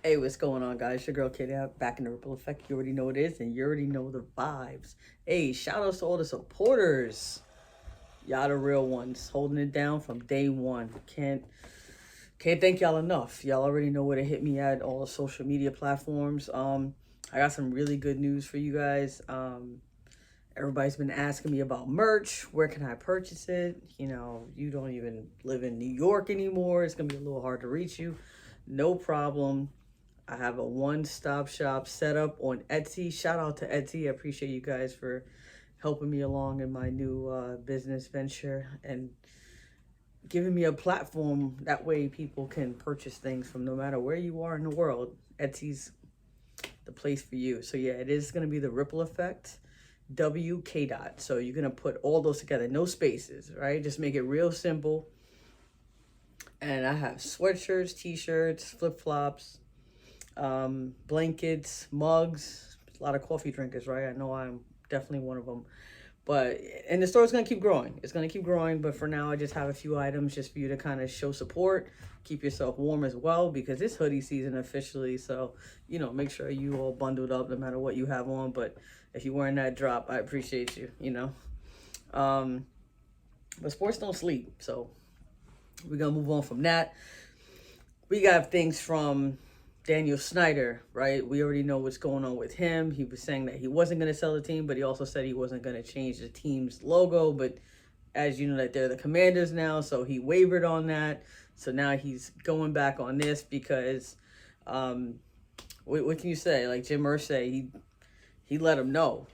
Hey, what's going on, guys? Your girl Katie back in the Ripple Effect. You already know what it is, and you already know the vibes. Hey, shout outs to all the supporters. Y'all the real ones, holding it down from day one. Can't thank y'all enough. Y'all already know where to hit me at all the social media platforms. I got some really good news for you guys. Everybody's been asking me about merch. Where can I purchase it? You know, you don't even live in New York anymore. It's gonna be a little hard to reach you. No problem. I have a one-stop shop set up on Etsy. Shout out to Etsy. I appreciate you guys for helping me along in my new business venture and giving me a platform. That way people can purchase things from no matter where you are in the world. Etsy's the place for you. So yeah, it is going to be the Ripple Effect WK dot. So you're going to put all those together. No spaces, right? Just make it real simple. And I have sweatshirts, t-shirts, flip-flops, blankets, mugs, a lot of coffee drinkers, right? I know I'm definitely one of them. But, and the store's going to keep growing. It's going to keep growing. But for now, I just have a few items just for you to kind of show support. Keep yourself warm as well because it's hoodie season officially. So, you know, make sure you all bundled up no matter what you have on. But if you're wearing that drop, I appreciate you, you know. But sports don't sleep. So we're going to move on from that. We got things from Daniel Snyder, right? We already know what's going on with him. He was saying that he wasn't going to sell the team, but he also said he wasn't going to change the team's logo. But as you know, that they're the Commanders now, so he wavered on that. So now he's going back on this because, what can you say? Like Jim Irsay, he let him know.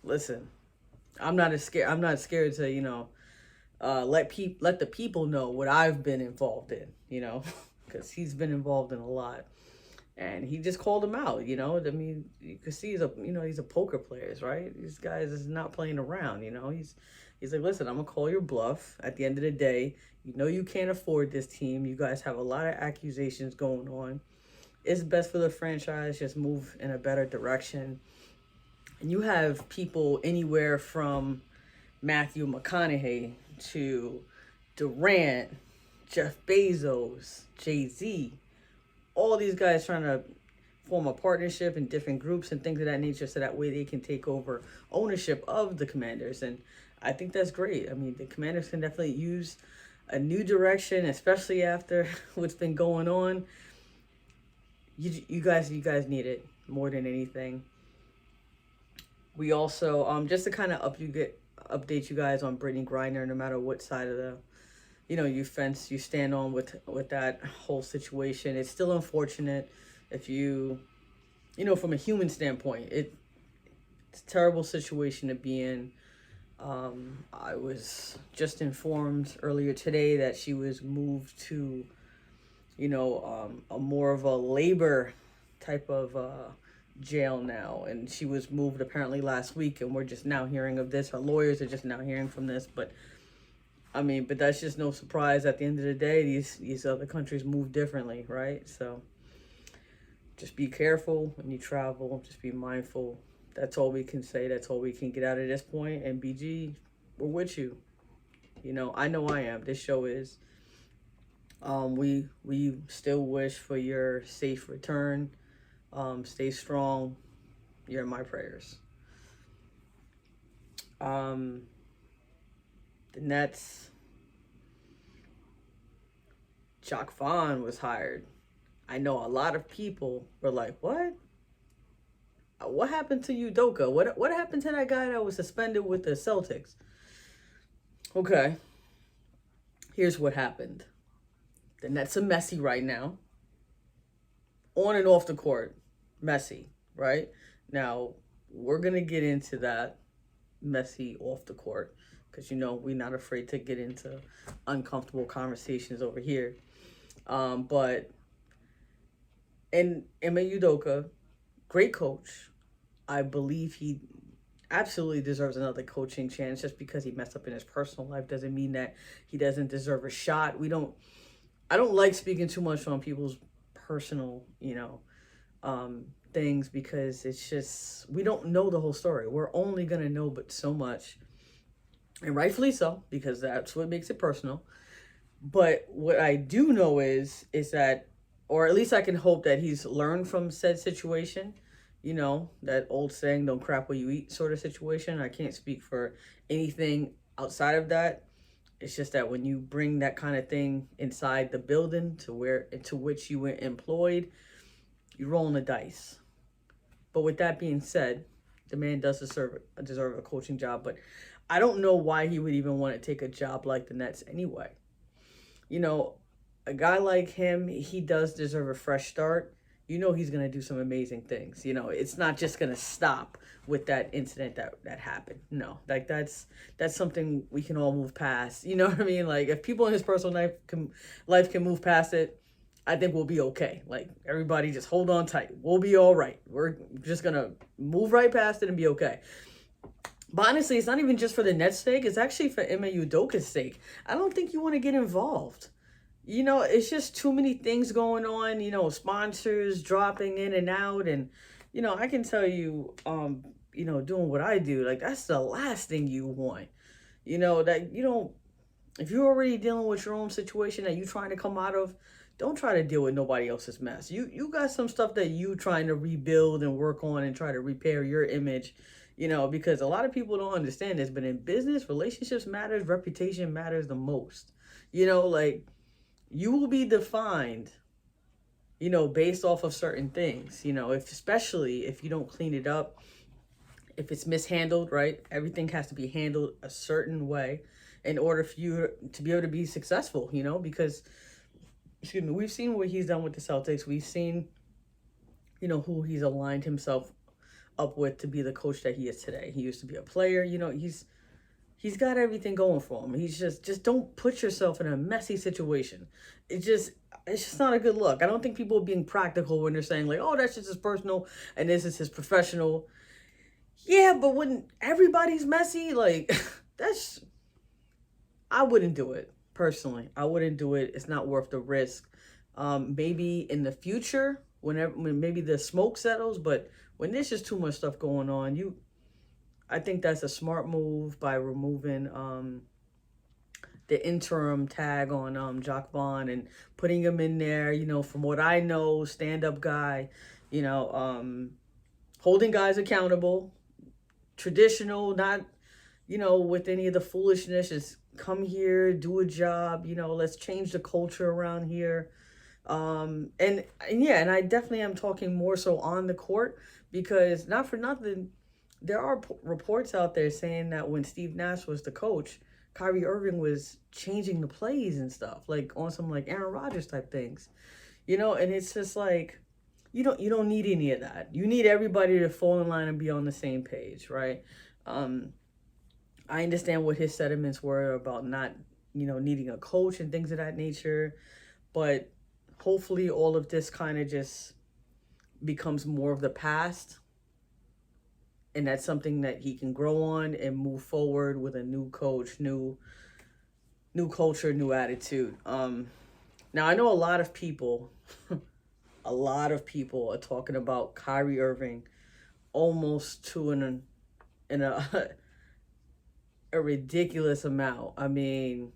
Listen, I'm not scared to, you know, let the people know what I've been involved in, you know. Because he's been involved in a lot, and he just called him out. You know, I mean, you can see he's a poker player, right? These guys is not playing around. You know, he's like, listen, I'm gonna call your bluff. At the end of the day, you know you can't afford this team. You guys have a lot of accusations going on. It's best for the franchise. Just move in a better direction. And you have people anywhere from Matthew McConaughey to Durant, Jeff Bezos, Jay-Z, all these guys trying to form a partnership in different groups and things of that nature so that way they can take over ownership of the Commanders. And I think that's great. I mean, the Commanders can definitely use a new direction, especially after what's been going on. You guys need it more than anything. We also, just to kind of update you guys on Brittney Griner, no matter what side of the you stand on with that whole situation. It's still unfortunate if you from a human standpoint, it's a terrible situation to be in. I was just informed earlier today that she was moved to, a more of a labor type of jail now. And she was moved apparently last week, and we're just now hearing of this. Her lawyers are just now hearing from this, but but that's just no surprise. At the end of the day, these other countries move differently, right? So just be careful when you travel. Just be mindful. That's all we can say. That's all we can get out of this point. And BG, we're with you. I know I am. This show is. We still wish for your safe return. Stay strong. You're in my prayers. The Nets, Jacques Vaughn was hired. I know a lot of people were like, what? What happened to Udoka? What happened to that guy that was suspended with the Celtics? Okay. Here's what happened. The Nets are messy right now. On and off the court. Messy, right? Now, we're going to get into that messy off the court. Because, we're not afraid to get into uncomfortable conversations over here. But Ime Udoka, great coach. I believe he absolutely deserves another coaching chance. Just because he messed up in his personal life doesn't mean that he doesn't deserve a shot. I don't like speaking too much on people's personal, things, because it's just, we don't know the whole story. We're only going to know but so much. And rightfully so, because that's what makes it personal. But what I do know is that or at least I can hope that he's learned from said situation. You know, that old saying, don't crap where you eat sort of situation. I can't speak for anything outside of that. It's just that when you bring that kind of thing inside the building to which you were employed, you're rolling the dice. But with that being said, the man does deserve a coaching job, but I don't know why he would even want to take a job like the Nets anyway. You know, a guy like him, he does deserve a fresh start. You know he's gonna do some amazing things. You know, it's not just gonna stop with that incident that happened. No, like that's something we can all move past. You know what I mean? Like if people in his personal life can move past it, I think we'll be okay. Like everybody just hold on tight. We'll be all right. We're just gonna move right past it and be okay. But honestly, it's not even just for the Nets' sake. It's actually for Ime Udoka's sake. I don't think you want to get involved. You know, it's just too many things going on, you know, sponsors dropping in and out. And, you know, I can tell you, you know, doing what I do, like, that's the last thing you want. You know, that you don't, if you're already dealing with your own situation that you're trying to come out of, don't try to deal with nobody else's mess. You got some stuff that you trying to rebuild and work on and try to repair your image, you know, because a lot of people don't understand this, but in business, relationships matters, reputation matters the most. You know, like, you will be defined, you know, based off of certain things, you know, especially if you don't clean it up, if it's mishandled, right? Everything has to be handled a certain way in order for you to be able to be successful, you know, because, excuse me, we've seen what he's done with the Celtics. We've seen, you know, who he's aligned himself up with to be the coach that he is today. He used to be a player, you know, he's got everything going for him. He's just don't put yourself in a messy situation. It's just not a good look. I don't think people are being practical when they're saying like, oh, that's just his personal and this is his professional. Yeah, but when everybody's messy, like I wouldn't do it personally. I wouldn't do it. It's not worth the risk. Maybe in the future, when maybe the smoke settles, but when there's just too much stuff going on, I think that's a smart move by removing the interim tag on Jacques Vaughn and putting him in there, you know, from what I know, stand-up guy, you know, holding guys accountable, traditional, not, you know, with any of the foolishness, just come here, do a job, you know, let's change the culture around here. And yeah, and I definitely am talking more so on the court because not for nothing, there are reports out there saying that when Steve Nash was the coach, Kyrie Irving was changing the plays and stuff, like on some like Aaron Rodgers type things, you know. And it's just like you don't need any of that. You need everybody to fall in line and be on the same page, right? I understand what his sentiments were about not, you know, needing a coach and things of that nature, but hopefully all of this kind of just becomes more of the past. And that's something that he can grow on and move forward with a new coach, new culture, new attitude. Now I know a lot of people, are talking about Kyrie Irving almost to a ridiculous amount. I mean,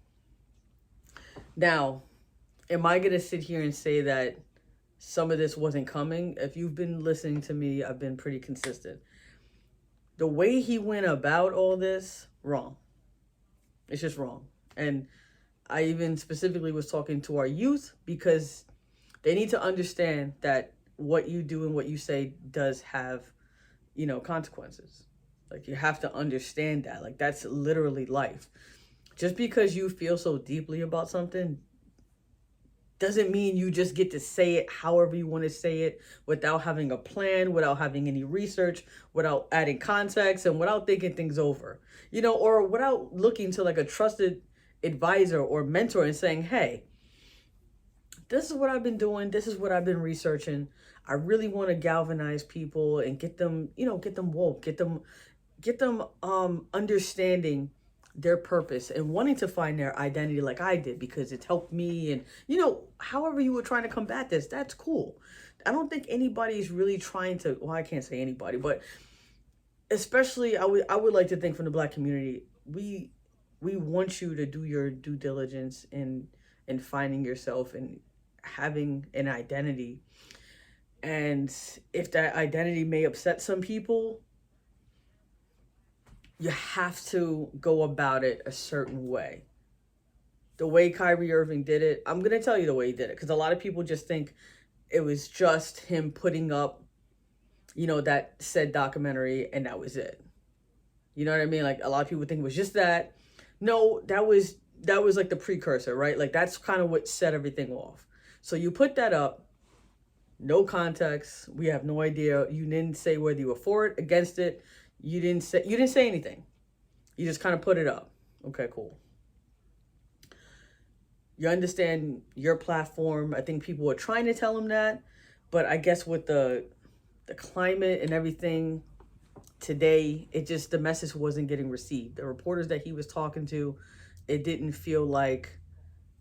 now, am I gonna sit here and say that some of this wasn't coming? If you've been listening to me, I've been pretty consistent. The way he went about all this, wrong. It's just wrong. And I even specifically was talking to our youth because they need to understand that what you do and what you say does have, you know, consequences. Like, you have to understand that. Like, that's literally life. Just because you feel so deeply about something doesn't mean you just get to say it however you want to say it without having a plan, without having any research, without adding context, and without thinking things over, you know, or without looking to like a trusted advisor or mentor and saying, hey, this is what I've been doing. This is what I've been researching. I really want to galvanize people and get them, you know, get them woke, get them understanding their purpose and wanting to find their identity like I did because it's helped me. And, you know, however you were trying to combat this, that's cool. I don't think anybody's really trying to, well, I can't say anybody, but especially I would like to think from the Black community, we want you to do your due diligence in finding yourself and having an identity. And if that identity may upset some people, you have to go about it a certain way. The way Kyrie Irving did it, I'm going to tell you the way he did it, because a lot of people just think it was just him putting up, that said documentary and that was it. You know what I mean? Like, a lot of people think it was just that. No, that was like the precursor, right? Like, that's kind of what set everything off. So you put that up, no context. We have no idea. You didn't say whether you were for it, against it. You didn't say anything. You just kind of put it up. Okay, cool. You understand your platform. I think people were trying to tell him that, but I guess with the climate and everything today, the message wasn't getting received. The reporters that he was talking to, it didn't feel like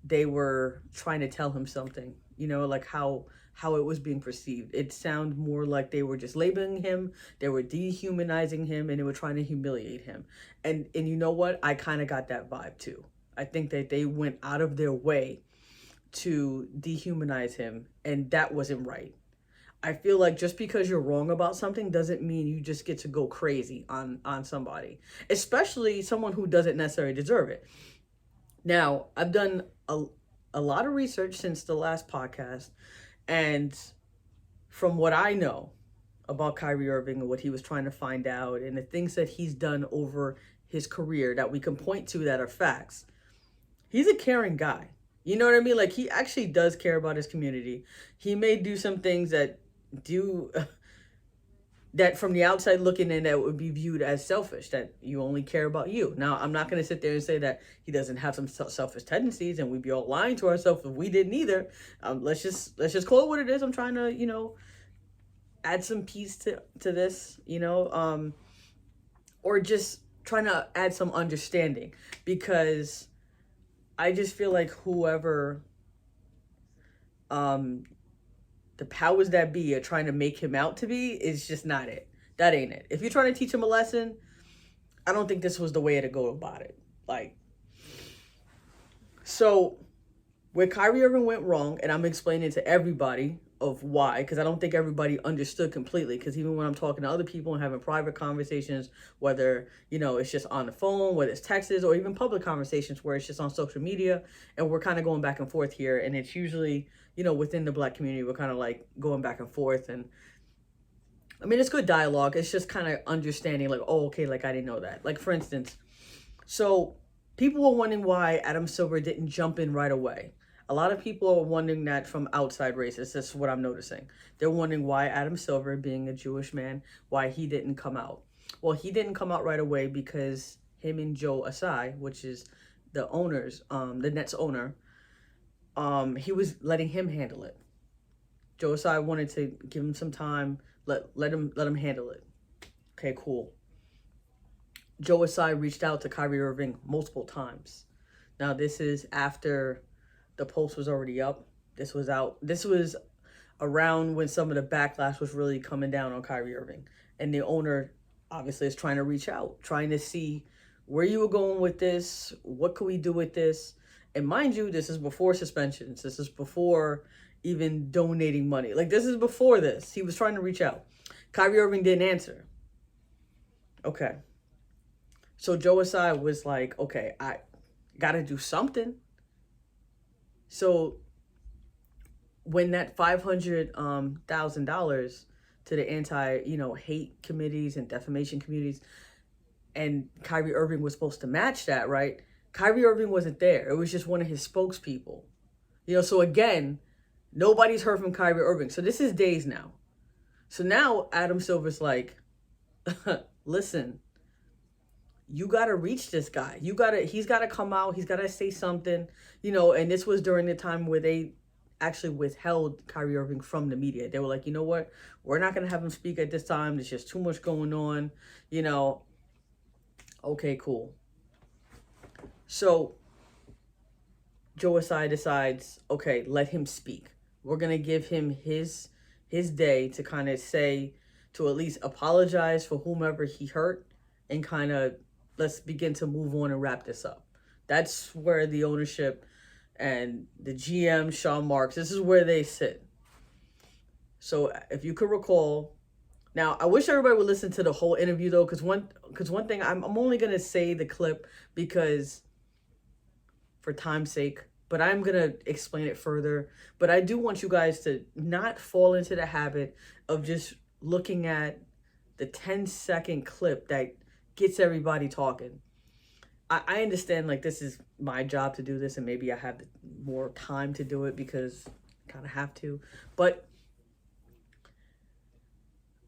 they were trying to tell him something, like how it was being perceived. It sounded more like they were just labeling him, they were dehumanizing him, and they were trying to humiliate him. And you know what? I kind of got that vibe too. I think that they went out of their way to dehumanize him, and that wasn't right. I feel like just because you're wrong about something doesn't mean you just get to go crazy on somebody, especially someone who doesn't necessarily deserve it. Now, I've done a lot of research since the last podcast, and from what I know about Kyrie Irving and what he was trying to find out and the things that he's done over his career that we can point to that are facts, he's a caring guy. You know what I mean? Like, he actually does care about his community. He may do some things that from the outside looking in, that would be viewed as selfish, that you only care about you. Now, I'm not going to sit there and say that he doesn't have some selfish tendencies, and we'd be all lying to ourselves if we didn't either. Let's just call it what it is. I'm trying to, add some peace to this, or just trying to add some understanding, because I just feel like whoever the powers that be are trying to make him out to be is just not it. That ain't it. If you're trying to teach him a lesson, I don't think this was the way to go about it. Like, so where Kyrie Irving went wrong, and I'm explaining to everybody of why, because I don't think everybody understood completely, because even when I'm talking to other people and having private conversations, whether, it's just on the phone, whether it's texts, or even public conversations where it's just on social media, and we're kind of going back and forth here, and it's usually, within the Black community, we're kind of like going back and forth, and I mean, it's good dialogue. It's just kind of understanding, like, oh, okay, like, I didn't know that. Like, for instance, so people were wondering why Adam Silver didn't jump in right away. A lot of people are wondering that from outside races. That's what I'm noticing. They're wondering why Adam Silver, being a Jewish man, why he didn't come out. Well, he didn't come out right away because him and Joe Asai, which is the owners, the Nets owner, he was letting him handle it. Joe Asai wanted to give him some time, let him handle it. Okay, cool. Joe Asai reached out to Kyrie Irving multiple times. Now, this is after the post was already up. This was around when some of the backlash was really coming down on Kyrie Irving. And the owner obviously is trying to reach out, trying to see where you were going with this, what could we do with this? And mind you, this is before suspensions. This is before even donating money. Like, this is before this. He was trying to reach out. Kyrie Irving didn't answer. Okay. So Joe Asai was like, okay, I got to do something. So when that $500,000 to the hate committees and defamation committees, and Kyrie Irving was supposed to match that, right? Kyrie Irving wasn't there. It was just one of his spokespeople. So again, nobody's heard from Kyrie Irving. So this is days now. So now Adam Silver's like, listen, you got to reach this guy. He's got to come out. He's got to say something, and this was during the time where they actually withheld Kyrie Irving from the media. They were like, you know what? We're not going to have him speak at this time. There's just too much going on, Okay, cool. So Joe Asai decides, okay, let him speak. We're going to give him his day to kind of say, to at least apologize for whomever he hurt, and kind of let's begin to move on and wrap this up. That's where the ownership and the GM, Sean Marks. This is where they sit. So if you could recall, now I wish everybody would listen to the whole interview though, because one thing I'm only gonna say the clip because for time's sake, but I'm gonna explain it further. But I do want you guys to not fall into the habit of just looking at the 10-second clip that gets everybody talking. I understand like this is my job to do this, and maybe I have more time to do it because I kind of have to. But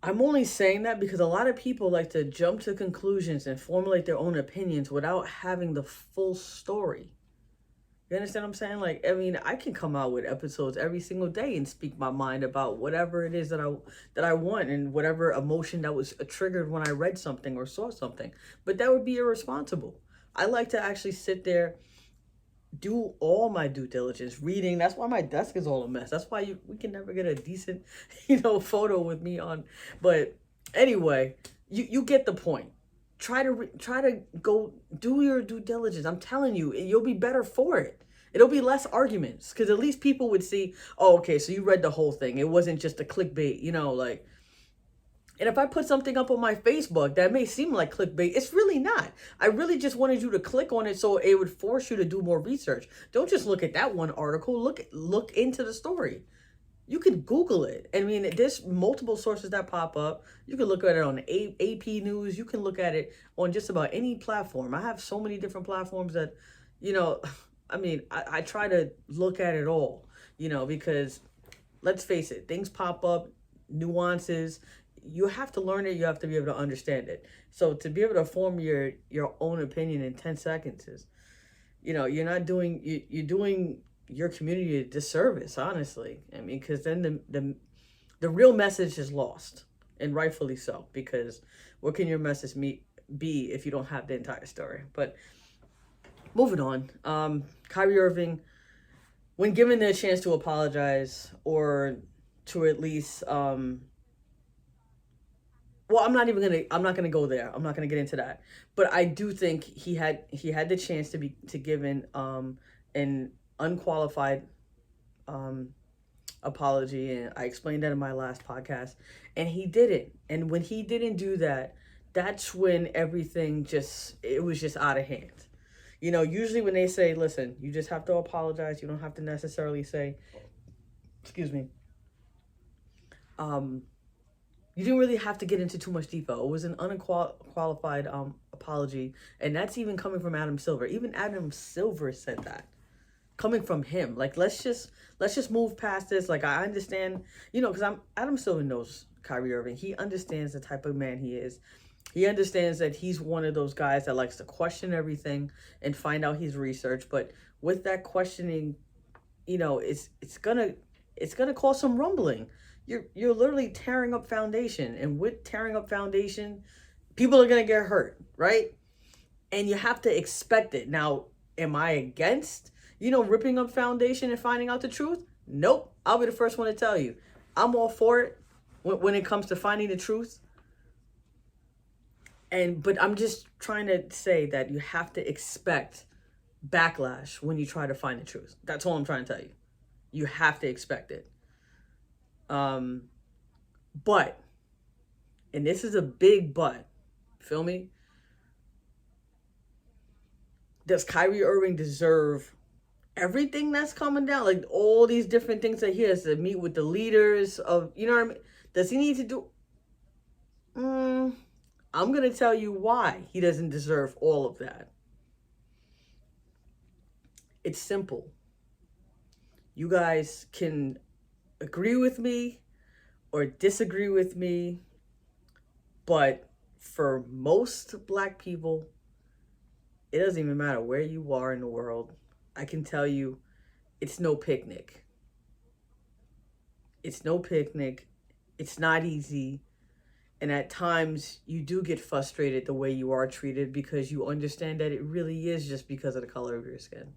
I'm only saying that because a lot of people like to jump to conclusions and formulate their own opinions without having the full story. You understand what I'm saying? Like, I mean, I can come out with episodes every single day and speak my mind about whatever it is that I want and whatever emotion that was triggered when I read something or saw something. But that would be irresponsible. I like to actually sit there, do all my due diligence, reading. That's why my desk is all a mess. That's why we can never get a decent, photo with me on. But anyway, you get the point. Try to go do your due diligence. I'm telling you, you'll be better for it. It'll be less arguments because at least people would see, oh, okay, so you read the whole thing. It wasn't just a clickbait, like. And if I put something up on my Facebook that may seem like clickbait, it's really not. I really just wanted you to click on it so it would force you to do more research. Don't just look at that one article. Look into the story. You can Google it. I mean, there's multiple sources that pop up. You can look at it on AP News. You can look at it on just about any platform. I have so many different platforms that, I mean, I try to look at it all, because let's face it, things pop up, nuances. You have to learn it. You have to be able to understand it. So to be able to form your own opinion in 10 seconds is, you're not doing, you're doing your community a disservice, honestly. I mean, because then the real message is lost, and rightfully so, because what can your message be if you don't have the entire story? But moving on, Kyrie Irving, when given the chance to apologize or to at least, well, I'm not gonna go there. I'm not gonna get into that. But I do think he had the chance to give in an unqualified apology, and I explained that in my last podcast, and he didn't. And when he didn't do that, that's when everything it was just out of hand. Usually when they say, listen, you just have to apologize, you don't have to necessarily say, excuse me, you didn't really have to get into too much detail. It was an unqualified apology, and that's even coming from Adam Silver. Even Adam Silver said that, coming from him. Like, let's just move past this. Like, I understand, because Adam Silver knows Kyrie Irving. He understands the type of man he is. He understands that he's one of those guys that likes to question everything and find out his research. But with that questioning, it's gonna cause some rumbling. You're literally tearing up foundation, and with tearing up foundation, people are gonna get hurt, right? And you have to expect it. Now, am I against, ripping up foundation and finding out the truth? Nope. I'll be the first one to tell you. I'm all for it when it comes to finding the truth. But I'm just trying to say that you have to expect backlash when you try to find the truth. That's all I'm trying to tell you. You have to expect it. But, and this is a big but, feel me? Does Kyrie Irving deserve everything that's coming down? Like all these different things that he has to meet with the leaders of, what I mean? Does he need to do? I'm going to tell you why he doesn't deserve all of that. It's simple. You guys can agree with me or disagree with me, but for most Black people, it doesn't even matter where you are in the world. I can tell you, it's no picnic. It's no picnic. It's not easy. And at times, you do get frustrated the way you are treated because you understand that it really is just because of the color of your skin.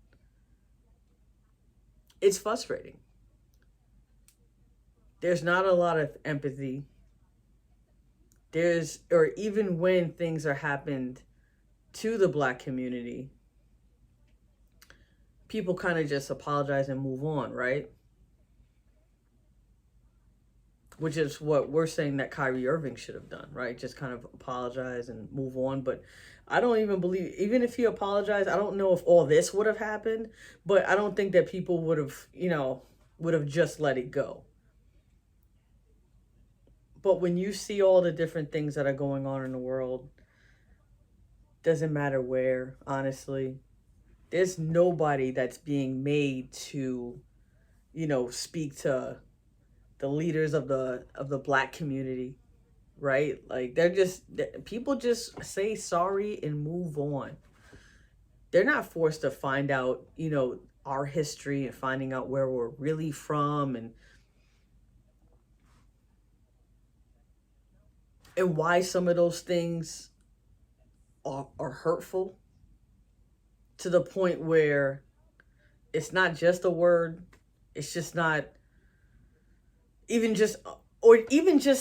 It's frustrating. There's not a lot of empathy. Or even when things are happened to the Black community, people kind of just apologize and move on, right? Which is what we're saying that Kyrie Irving should have done, right? Just kind of apologize and move on. But I don't even believe, even if he apologized, I don't know if all this would have happened, but I don't think that people would have, would have just let it go. But when you see all the different things that are going on in the world, doesn't matter where, honestly, there's nobody that's being made to, speak to the leaders of the black community, right? Like people just say sorry and move on. They're not forced to find out, our history and finding out where we're really from and why some of those things are hurtful to the point where it's not just a word, it's just not even just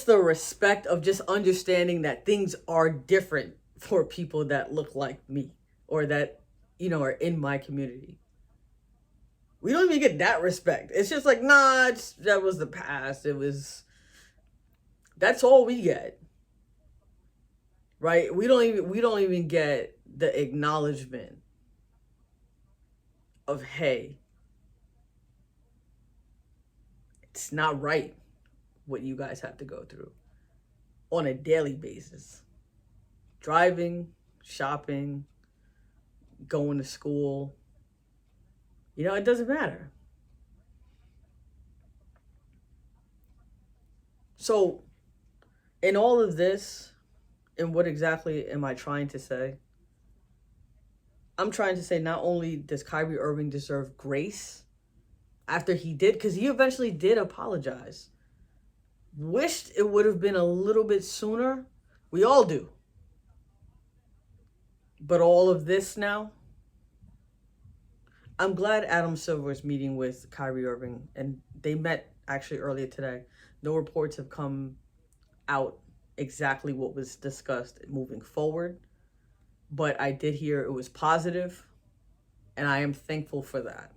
the respect of just understanding that things are different for people that look like me or that are in my community. We don't even get that respect. It's just like, nah, that was the past. That's all we get. Right? We don't even get the acknowledgement of, hey, it's not right what you guys have to go through on a daily basis. Driving, shopping, going to school. It doesn't matter. So, in all of this, and what exactly am I trying to say? I'm trying to say not only does Kyrie Irving deserve grace after he did, because he eventually did apologize. Wished it would have been a little bit sooner. We all do. But all of this now, I'm glad Adam Silver is meeting with Kyrie Irving, and they met actually earlier today. No reports have come out exactly what was discussed moving forward, but I did hear it was positive, and I am thankful for that.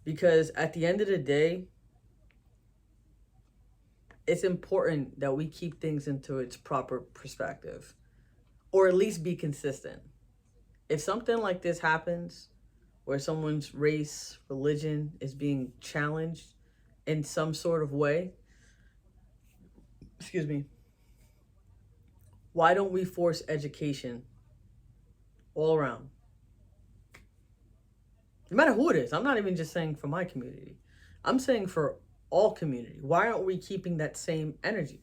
Because at the end of the day, it's important that we keep things into its proper perspective, or at least be consistent. If something like this happens, where someone's race, religion is being challenged in some sort of way, why don't we force education all around? No matter who it is. I'm not even just saying for my community. I'm saying for all community. Why aren't we keeping that same energy?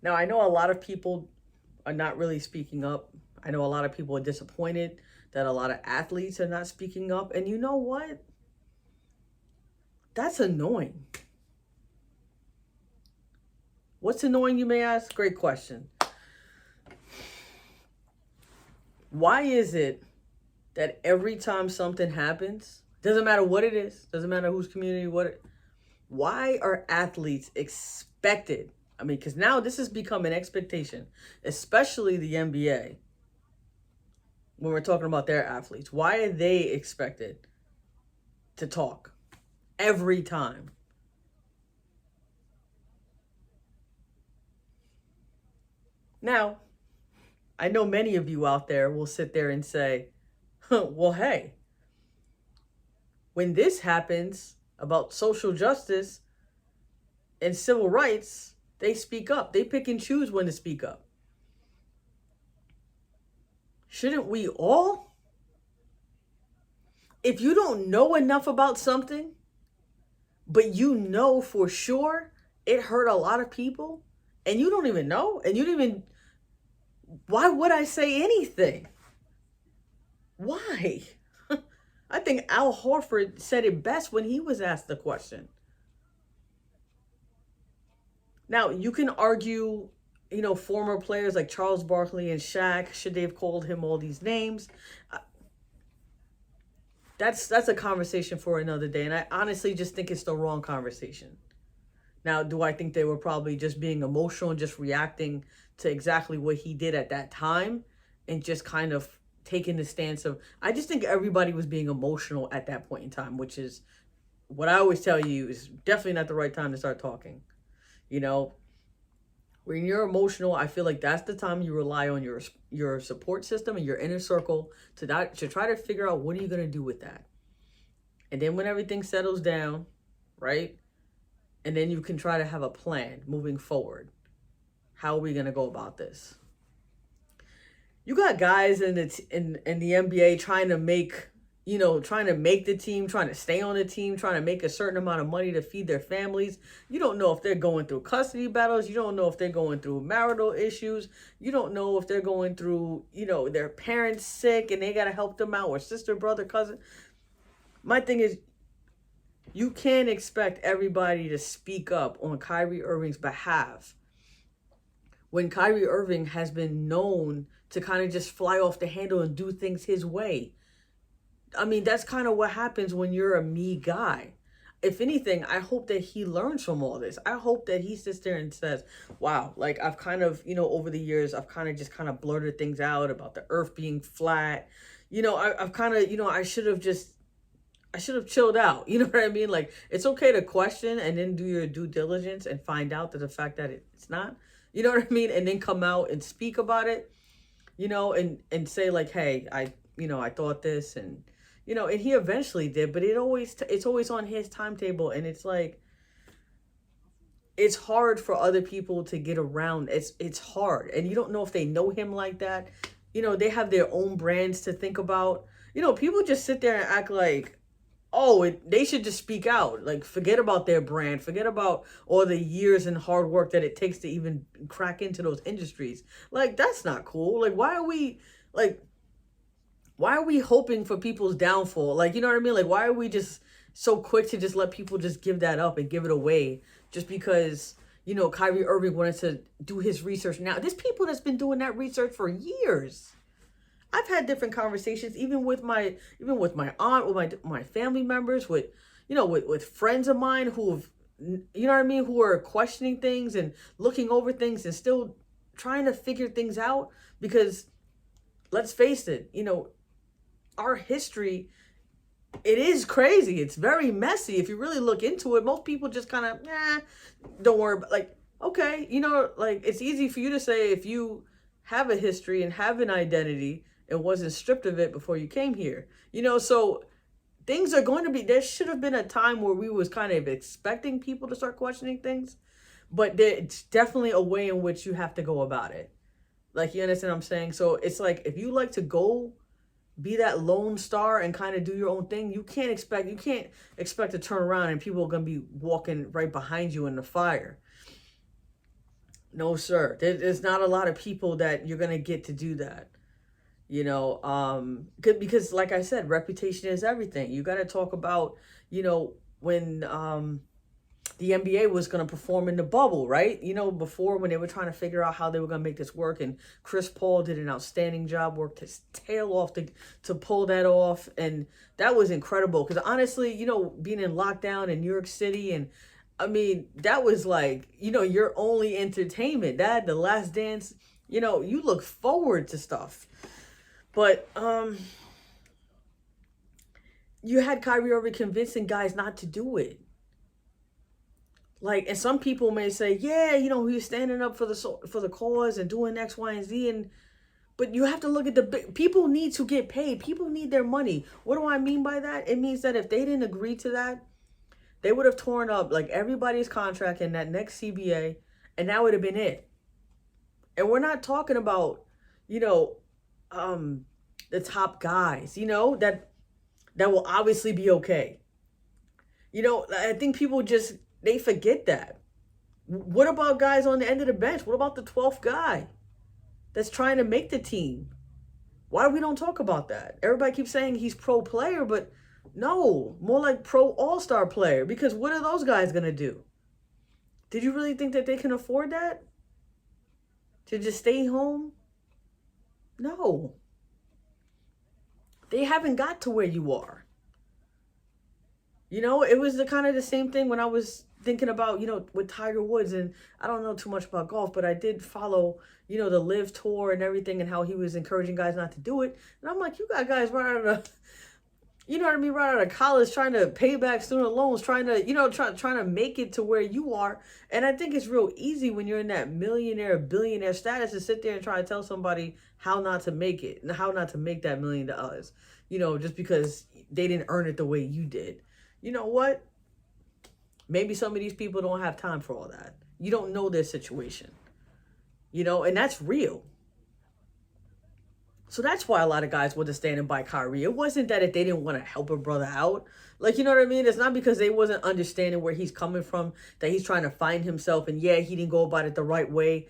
Now, I know a lot of people are not really speaking up. I know a lot of people are disappointed that a lot of athletes are not speaking up. And you know what? That's annoying. What's annoying, you may ask? Great question. Why is it that every time something happens, doesn't matter what it is, doesn't matter whose community, why are athletes expected? Because now this has become an expectation, especially the NBA, when we're talking about their athletes. Why are they expected to talk every time? Now, I know many of you out there will sit there and say, well, hey, when this happens about social justice and civil rights, they speak up. They pick and choose when to speak up. Shouldn't we all? If you don't know enough about something, but you know for sure it hurt a lot of people, and you don't even know, and you don't even, why would I say anything? Why? I think Al Horford said it best when he was asked the question. Now, you can argue, former players like Charles Barkley and Shaq, should they have called him all these names? That's a conversation for another day. And I honestly just think it's the wrong conversation. Now, do I think they were probably just being emotional and just reacting to exactly what he did at that time, and just kind of taking the stance of, I just think everybody was being emotional at that point in time, which is what I always tell you is definitely not the right time to start talking. You know, when you're emotional, I feel like that's the time you rely on your support system and your inner circle to try to figure out what are you going to do with that. And then when everything settles down, right? And then you can try to have a plan moving forward. How are we going to go about this? You got guys in the NBA trying to make, trying to make the team, trying to stay on the team, trying to make a certain amount of money to feed their families. You don't know if they're going through custody battles. You don't know if they're going through marital issues. You don't know if they're going through, their parents sick and they got to help them out, or sister, brother, cousin. My thing is, you can't expect everybody to speak up on Kyrie Irving's behalf when Kyrie Irving has been known to kind of just fly off the handle and do things his way. I mean, that's kind of what happens when you're a me guy. If anything, I hope that he learns from all this. I hope that he sits there and says, wow, like I've kind of, over the years, I've kind of just kind of blurted things out about the earth being flat. I've kind of, I should have chilled out. You know what I mean? Like, it's okay to question and then do your due diligence and find out that the fact that it's not, you know what I mean? And then come out and speak about it, and say like, hey, I thought this, and, and he eventually did, but it's always on his timetable. And it's like, it's hard for other people to get around. It's hard. And you don't know if they know him like that. They have their own brands to think about. People just sit there and act like, they should just speak out. Like, forget about their brand. Forget about all the years and hard work that it takes to even crack into those industries. Like, that's not cool. Like, why are we hoping for people's downfall? Like, you know what I mean? Like, why are we just so quick to just let people just give that up and give it away just because, Kyrie Irving wanted to do his research now? There's people that's been doing that research for years. I've had different conversations, even with my aunt, with my family members, with friends of mine who've, who are questioning things and looking over things and still trying to figure things out. Because let's face it, our history, it is crazy. It's very messy. If you really look into it, most people just kind of, don't worry about, like, okay, like, it's easy for you to say if you have a history and have an identity and wasn't stripped of it before you came here. So things are going to be, there should have been a time where we was kind of expecting people to start questioning things, but it's definitely a way in which you have to go about it. Like, you understand what I'm saying? So it's like, if you like to go be that lone star and kind of do your own thing, you can't expect to turn around and people are going to be walking right behind you in the fire. No, sir. There's not a lot of people that you're going to get to do that. Because like I said, reputation is everything. You got to talk about, when the NBA was going to perform in the bubble, right? Before, when they were trying to figure out how they were going to make this work, and Chris Paul did an outstanding job, worked his tail off to pull that off. And that was incredible. Because honestly, being in lockdown in New York City, and I mean, that was like, your only entertainment. That, The Last Dance, you look forward to stuff. But you had Kyrie Irving convincing guys not to do it. Like, and some people may say, yeah, he was standing up for the cause and doing X, Y, and Z. But you have to look at people need to get paid. People need their money. What do I mean by that? It means that if they didn't agree to that, they would have torn up like everybody's contract in that next CBA, and that would have been it. And we're not talking about, the top guys, that will obviously be okay. I think people they forget that. What about guys on the end of the bench? What about the 12th guy that's trying to make the team? Why we don't talk about that? Everybody keeps saying he's pro player, but no, more like pro all-star player, because what are those guys going to do? Did you really think that they can afford that? To just stay home? No. They haven't got to where you are. It was the kind of the same thing when I was thinking about, with Tiger Woods, and I don't know too much about golf, but I did follow, the Live Tour and everything, and how he was encouraging guys not to do it. And I'm like, you got guys right out of, right out of college, trying to pay back student loans, trying to, trying to make it to where you are. And I think it's real easy when you're in that millionaire, billionaire status to sit there and try to tell somebody how not to make it and how not to make that $1 million, just because they didn't earn it the way you did. You know what? Maybe some of these people don't have time for all that. You don't know their situation, and that's real. So that's why a lot of guys wasn't standing by Kyrie. It wasn't that if they didn't want to help a brother out. Like, you know what I mean? It's not because they wasn't understanding where he's coming from, that he's trying to find himself. And yeah, he didn't go about it the right way.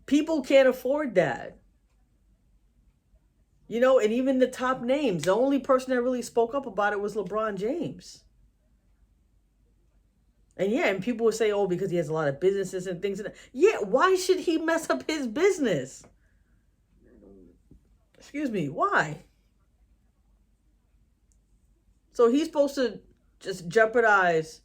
People can't afford that. And even the top names, the only person that really spoke up about it was LeBron James. And yeah, and people would say, oh, because he has a lot of businesses and things. Yeah, why should he mess up his business? Excuse me, why? So he's supposed to just jeopardize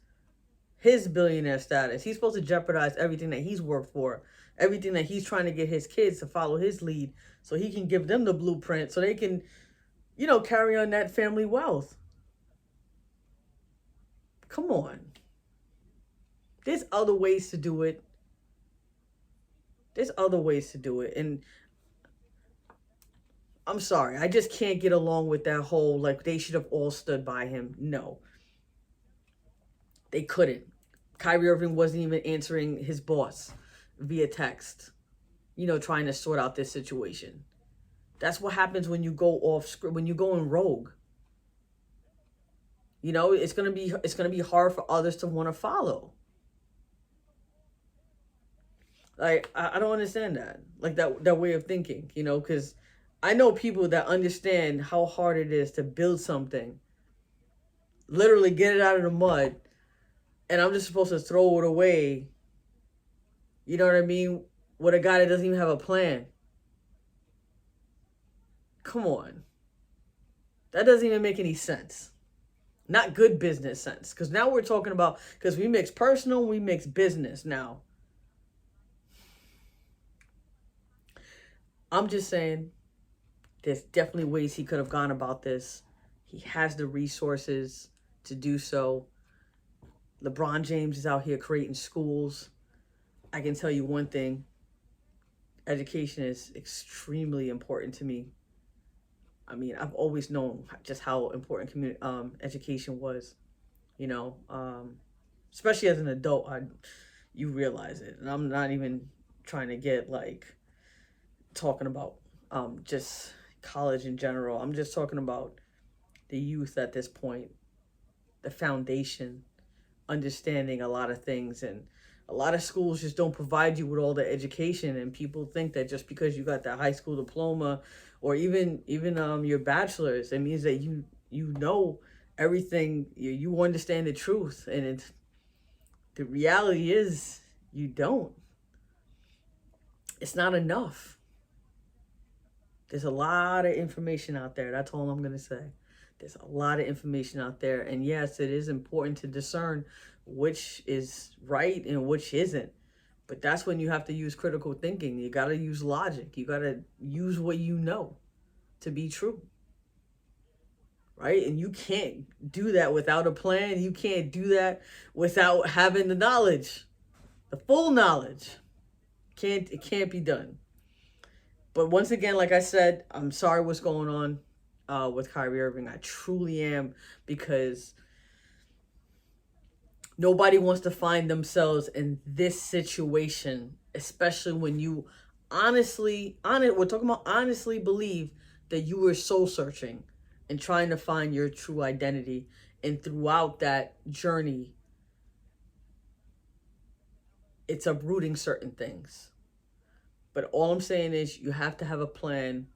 his billionaire status. He's supposed to jeopardize everything that he's worked for, everything that he's trying to get his kids to follow his lead, so he can give them the blueprint so they can, carry on that family wealth. Come on. There's other ways to do it. And I'm sorry, I just can't get along with that whole, like, they should have all stood by him. No. They couldn't. Kyrie Irving wasn't even answering his boss via text, trying to sort out this situation. That's what happens when you go off script, when you go in rogue. It's gonna be hard for others to want to follow. Like, I don't understand that. Like, that way of thinking, because I know people that understand how hard it is to build something, literally get it out of the mud, and I'm just supposed to throw it away, you know what I mean, with a guy that doesn't even have a plan. Come on. That doesn't even make any sense. Not good business sense. Because now we're talking about, because we mix personal, we mix business now. I'm just saying, there's definitely ways he could have gone about this. He has the resources to do so. LeBron James is out here creating schools. I can tell you one thing. Education is extremely important to me. I mean, I've always known just how important education was, especially as an adult. You realize it. And I'm not even trying to get, talking about just college in general. I'm just talking about the youth at this point, the foundation, understanding a lot of things. And a lot of schools just don't provide you with all the education, and people think that just because you got that high school diploma or even your bachelor's, it means that you know everything, you understand the truth. And the reality is you don't. It's not enough. There's a lot of information out there. That's all I'm going to say. There's a lot of information out there. And yes, it is important to discern which is right and which isn't. But that's when you have to use critical thinking. You got to use logic. You got to use what you know to be true. Right? And you can't do that without a plan. You can't do that without having the knowledge, the full knowledge. It can't be done. But once again, like I said, I'm sorry what's going on with Kyrie Irving. I truly am, because nobody wants to find themselves in this situation, especially when you honestly believe that you were soul searching and trying to find your true identity. And throughout that journey, it's uprooting certain things. But all I'm saying is you have to have a plan.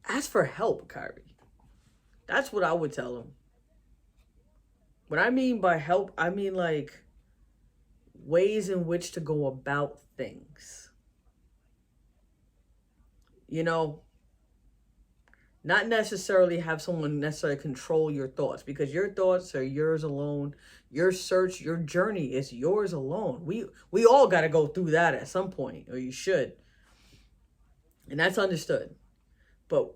Ask for help, Kyrie. That's what I would tell him. What I mean by help, I mean ways in which to go about things. Not necessarily have someone necessarily control your thoughts, because your thoughts are yours alone. Your search, your journey is yours alone. We all got to go through that at some point, or you should. And that's understood. But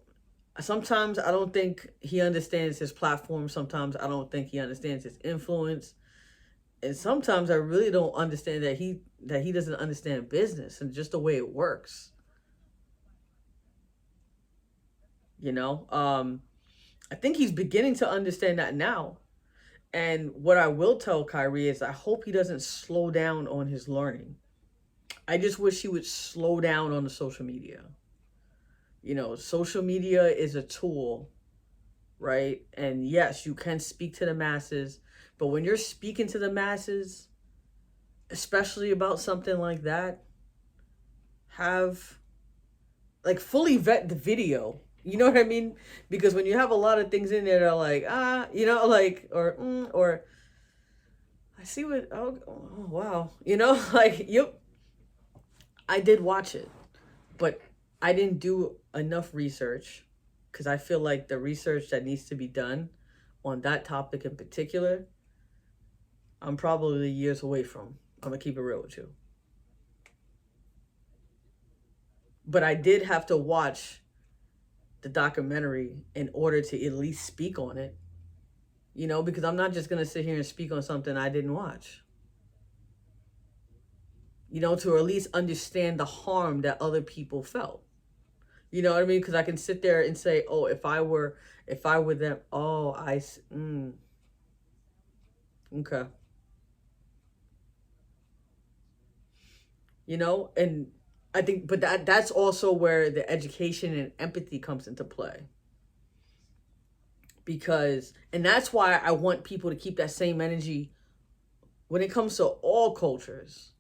sometimes I don't think he understands his platform. Sometimes I don't think he understands his influence. And sometimes I really don't understand that he doesn't understand business and just the way it works. You know, I think he's beginning to understand that now. And what I will tell Kyrie is I hope he doesn't slow down on his learning. I just wish he would slow down on the social media. You know, social media is a tool, right? And yes, you can speak to the masses, but when you're speaking to the masses, especially about something like that, have like fully vet the video. You know what I mean? Because when you have a lot of things in there that are like, you know, like, or I see what, oh wow. You know, like, yep, I did watch it, but I didn't do enough research, because I feel like the research that needs to be done on that topic in particular, I'm probably years away from. I'm going to keep it real with you. But I did have to watch the documentary in order to at least speak on it, you know, because I'm not just going to sit here and speak on something I didn't watch, you know, to at least understand the harm that other people felt. You know what I mean? Because I can sit there and say, oh, if I were them, oh, okay. You know, and I think, but that's also where the education and empathy comes into play. Because, and that's why I want people to keep that same energy when it comes to all cultures.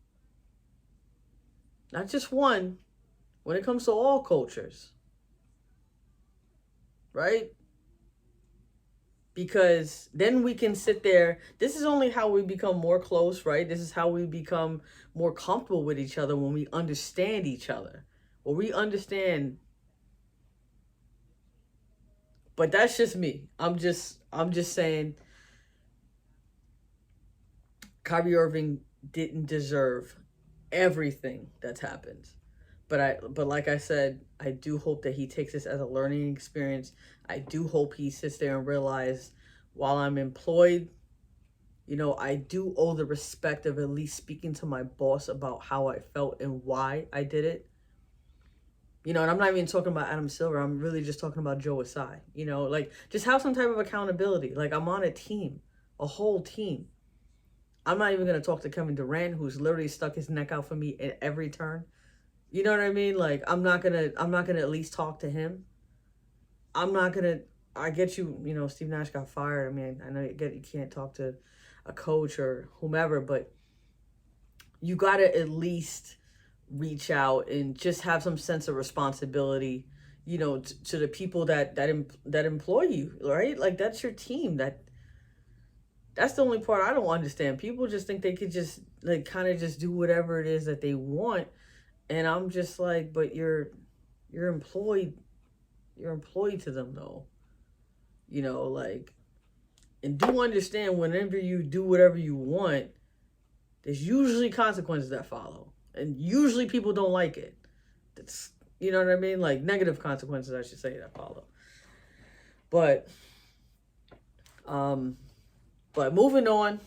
Not just one, when it comes to all cultures. Right? Because then we can sit there. This is only how we become more close, right? This is how we become more comfortable with each other, when we understand each other. Or we understand. But that's just me. I'm just saying Kyrie Irving didn't deserve everything that's happened. But like I said, I do hope that he takes this as a learning experience. I do hope he sits there and realizes, while I'm employed, you know, I do owe the respect of at least speaking to my boss about how I felt and why I did it. You know, and I'm not even talking about Adam Silver. I'm really just talking about Joe Asai. You know, like, just have some type of accountability. Like, I'm on a team, a whole team. I'm not even going to talk to Kevin Durant, who's literally stuck his neck out for me at every turn. You know what I mean? Like, I'm not gonna at least talk to him. I get you, you know, Steve Nash got fired. I mean, I know you can't talk to a coach or whomever, but you gotta at least reach out and just have some sense of responsibility, you know, to the people that employ you, right? Like, that's your team. That's the only part I don't understand. People just think they could just, like, kind of just do whatever it is that they want. And I'm just like, but you're employed to them, though. You know, like, and do understand, whenever you do whatever you want, there's usually consequences that follow. And usually people don't like it. That's, you know what I mean? Like, negative consequences, I should say, that follow. But moving on,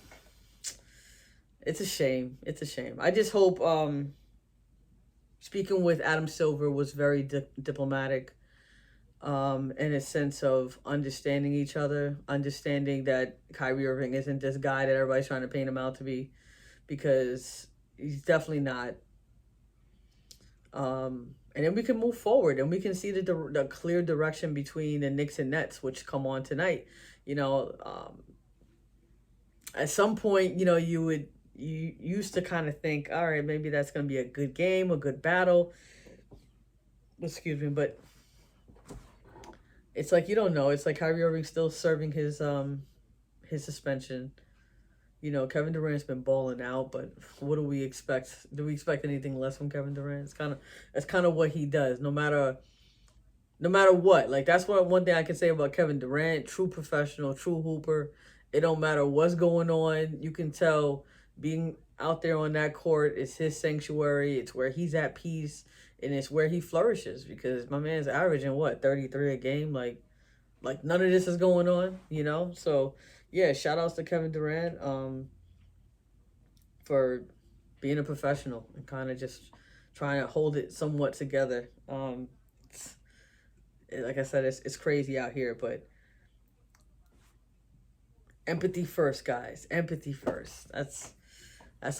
it's a shame. It's a shame. I just hope, speaking with Adam Silver was very diplomatic, in a sense of understanding each other, understanding that Kyrie Irving isn't this guy that everybody's trying to paint him out to be, because he's definitely not. And then we can move forward, and we can see the clear direction between the Knicks and Nets, which come on tonight. You know, at some point, you know, you used to kind of think, all right, maybe that's going to be a good game, a good battle. Excuse me, but it's like, you don't know. It's like Kyrie Irving still serving his suspension. You know, Kevin Durant's been balling out, but what do we expect? Do we expect anything less from Kevin Durant? It's kind of what he does. No matter No matter what. Like, that's one thing I can say about Kevin Durant. True professional, true hooper. It don't matter what's going on. You can tell being out there on that court is his sanctuary. It's where he's at peace, and it's where he flourishes, because my man's averaging what, 33 a game. Like none of this is going on, you know? So yeah, shout outs to Kevin Durant for being a professional and kind of just trying to hold it somewhat together. Like I said, it's crazy out here, but empathy first, guys. Empathy first. That's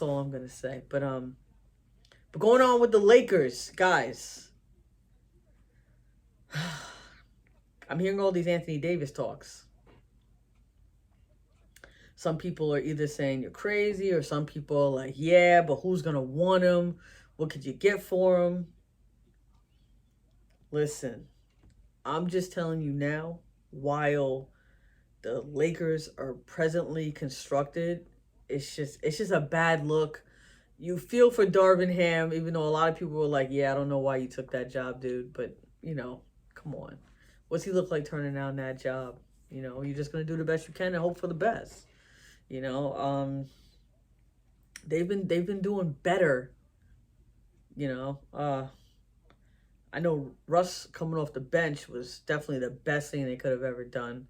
all I'm gonna say. But going on with the Lakers, guys. I'm hearing all these Anthony Davis talks. Some people are either saying you're crazy, or some people are like, yeah, but who's gonna want him? What could you get for him? Listen, I'm just telling you now, while the Lakers are presently constructed, it's just a bad look. You feel for Darvin Ham, even though a lot of people were like, yeah, I don't know why you took that job, dude. But, you know, come on. What's he look like turning down that job? You know, you're just going to do the best you can and hope for the best. You know, they've been doing better. You know, I know Russ coming off the bench was definitely the best thing they could have ever done.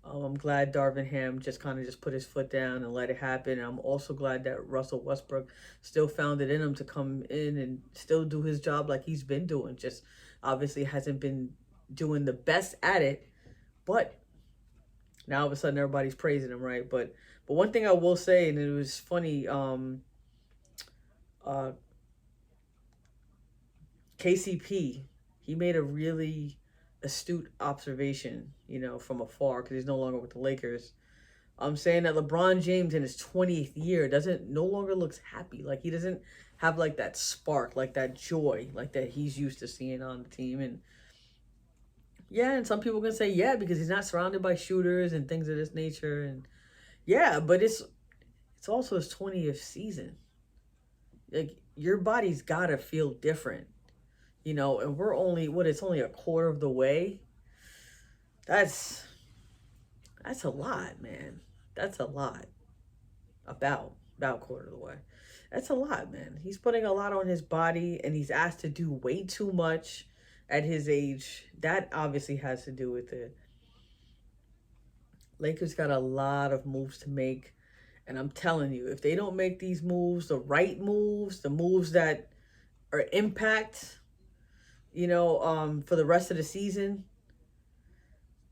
I'm glad Darvin Ham just kind of just put his foot down and let it happen. And I'm also glad that Russell Westbrook still found it in him to come in and still do his job like he's been doing. Just obviously hasn't been doing the best at it, but now all of a sudden everybody's praising him, right? But one thing I will say, and it was funny, KCP, he made a really astute observation, you know, from afar, because he's no longer with the Lakers. I'm saying that LeBron James in his 20th year no longer looks happy. Like, he doesn't have like that spark, like that joy, like that he's used to seeing on the team. And yeah, and some people are gonna say, yeah, because he's not surrounded by shooters and things of this nature. And yeah, but it's also his 20th season. Like, your body's gotta feel different. You know, and we're only, it's only a quarter of the way. That's a lot, man. That's a lot. About quarter of the way. That's a lot, man. He's putting a lot on his body, and he's asked to do way too much at his age. That obviously has to do with it. Lakers got a lot of moves to make, and I'm telling you, if they don't make these moves, the right moves, the moves that are impact, you know, for the rest of the season,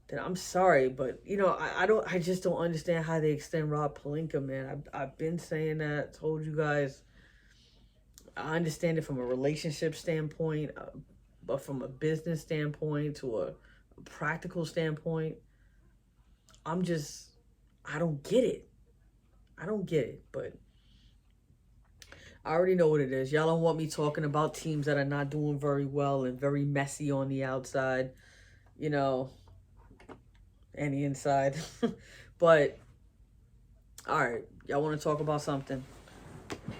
then I'm sorry, but you know, I just don't understand how they extend Rob Pelinka, man. I've been saying that, told you guys. I understand it from a relationship standpoint, but from a business standpoint to a practical standpoint, I don't get it. I don't get it, but I already know what it is. Y'all don't want me talking about teams that are not doing very well and very messy on the outside, you know, and the inside. But, all right, y'all want to talk about something.